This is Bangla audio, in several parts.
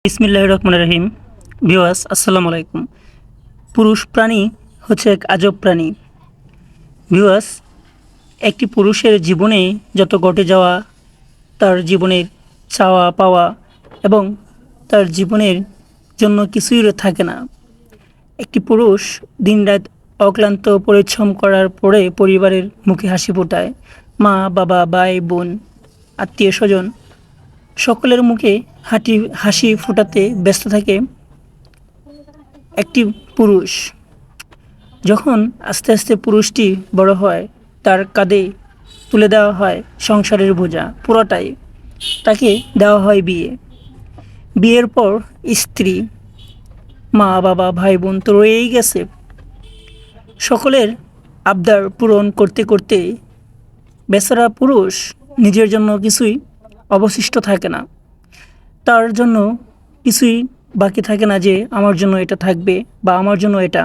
বিসমিল্লাহির রহমানির রহিম। ভিউয়ার্স, আসসালামু আলাইকুম। পুরুষ প্রাণী হচ্ছে এক আজব প্রাণী। ভিউয়ার্স, একটি পুরুষের জীবনে যত ঘটে যাওয়া, তার জীবনের চাওয়া পাওয়া এবং তার জীবনের জন্য কিছুই থাকে না। একটি পুরুষ দিনরাত অক্লান্ত পরিশ্রম করার পরে পরিবারের মুখে হাসি ফোটায়। মা, বাবা, ভাই, বোন, আত্মীয় স্বজন সকলের মুখে হাসি ফোটাতে ব্যস্ত থাকে একটি পুরুষ। যখন আস্তে আস্তে পুরুষটি বড় হয়, তার কাঁধে তুলে দেওয়া হয় সংসারের বোঝা পুরোটাই। তাকে দেওয়া হয় বিয়ে। বিয়ের পর স্ত্রী, মা, বাবা, ভাই, বোন তো রয়েই গেছে। সকলের আবদার পূরণ করতে করতে বেচারা পুরুষ নিজের জন্য কিছুই অবশিষ্ট থাকে না। তার জন্য কিছুই বাকি থাকে না যে আমার জন্য এটা থাকবে বা আমার জন্য এটা।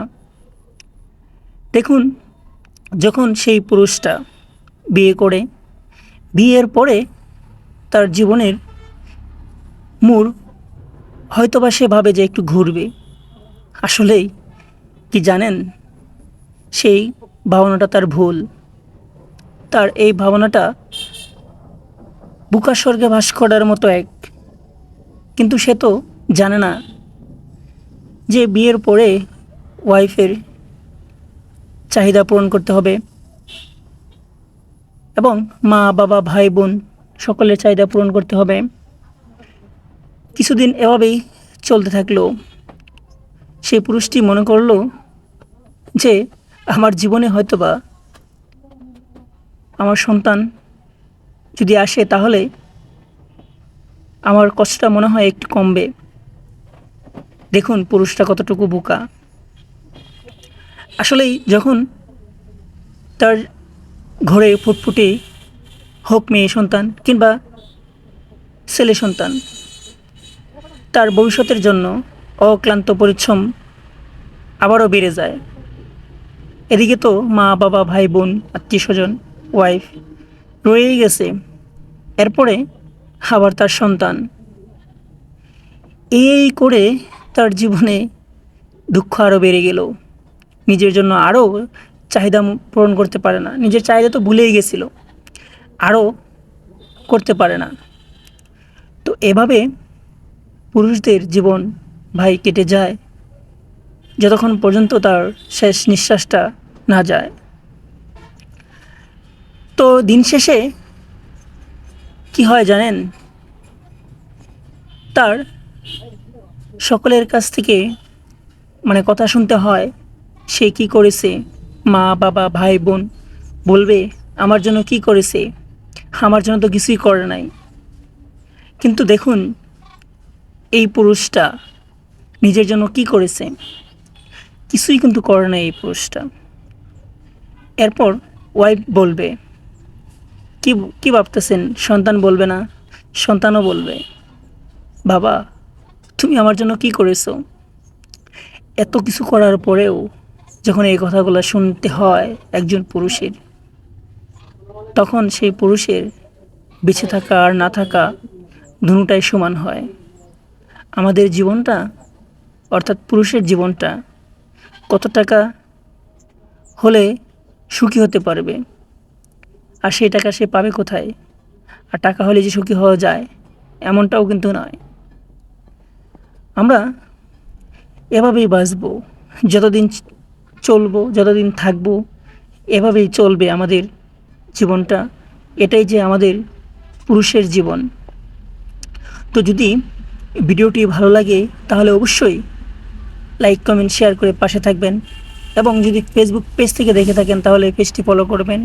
দেখুন, যখন সেই পুরুষটা বিয়ে করে, বিয়ের পরে তার জীবনের মোড় হয়তোবা সে ভাবে যে একটু ঘুরবে। আসলেই কি জানেন, সেই ভাবনাটা তার ভুল। তার এই ভাবনাটা বুকা স্বর্গে বাস করার মতো এক। কিন্তু সে তো জানে না যে বিয়ের পরে ওয়াইফের চাহিদা পূরণ করতে হবে এবং মা, বাবা, ভাই, বোন সকলের চাহিদা পূরণ করতে হবে। কিছুদিন এভাবেই চলতে থাকলো। সেই পুরুষটি মনে করলো যে আমার জীবনে হয়তোবা আমার সন্তান যদি আসে তাহলে আমার কষ্টটা মনে হয় একটু কমবে। দেখুন পুরুষটা কতটুকু বোকা। আসলেই যখন তার ঘরে ফুটফুটে হোক মেয়ে সন্তান কিংবা ছেলে সন্তান, তার ভবিষ্যতের জন্য অক্লান্ত পরিশ্রম আবারও বেড়ে যায়। এদিকে তো মা, বাবা, ভাই, বোন, আত্মীয় স্বজন, ওয়াইফ রয়েই গেছে। এরপরে আবার তার সন্তান। এই করে তার জীবনে দুঃখ আরও বেড়ে গেল। নিজের জন্য আরও চাহিদা পূরণ করতে পারে না। নিজের চাহিদা তো ভুলেই গেছিল, আরও করতে পারে না। তো এভাবে পুরুষদের জীবন ভাই কেটে যায় যতক্ষণ পর্যন্ত তার শেষ নিঃশ্বাসটা না যায়। তো দিন শেষে কি হয় জানেন, তার সকলের কাছ থেকে কথা শুনতে হয় সে কি করেছে। মা, বাবা, ভাই, বোন বলবে আমার জন্য কি করেছে, আমার জন্য তো কিছুই করে নাই। কিন্তু দেখুন এই পুরুষটা নিজের জন্য কি করেছে, কিছুই কিন্তু করে নাই এই পুরুষটা। এরপর ওয়াইফ বলবে, কি কি ভাবতেছেন, সন্তান বলবে না? সন্তানও বলবে, বাবা তুমি আমার জন্য কি করেছো। এত কিছু করার পরেও যখন এই কথাগুলো শুনতে হয় একজন পুরুষের, তখন সেই পুরুষের বেঁচে থাকা আর না থাকা দুটোটাই সমান হয়। আমাদের জীবনটা, অর্থাৎ পুরুষের জীবনটা কত টাকা হলে সুখী হতে পারবে, আর সেই টাকা সে পাবে কোথায়? আর টাকা হলে যে সুখী হওয়া যায় এমনটাও কিন্তু নয়। আমরা এভাবেই বাঁচবো, যতদিন চলবো, যতদিন থাকবো এভাবেই চলবে আমাদের জীবনটা। এটাই যে আমাদের পুরুষের জীবন। তো যদি ভিডিওটি ভালো লাগে তাহলে অবশ্যই লাইক, কমেন্ট, শেয়ার করে পাশে থাকবেন। এবং যদি ফেসবুক পেজ থেকে দেখে থাকেন তাহলে পেজটি ফলো করবেন।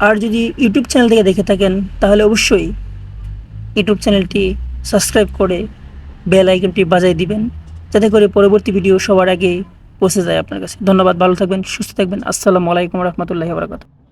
আর যদি ইউটিউব চ্যানেল থেকে দেখে থাকেন তাহলে অবশ্যই ইউটিউব চ্যানেলটি সাবস্ক্রাইব করে বেল আইকনটি বাজিয়ে দিবেন, যাতে করে পরবর্তী ভিডিও সবার আগে পৌঁছে যায় আপনার কাছে। ধন্যবাদ, ভালো থাকবেন, সুস্থ থাকবেন। আসসালামু আলাইকুম রহমতুল্লাহি ওয়া বারাকাতুহু।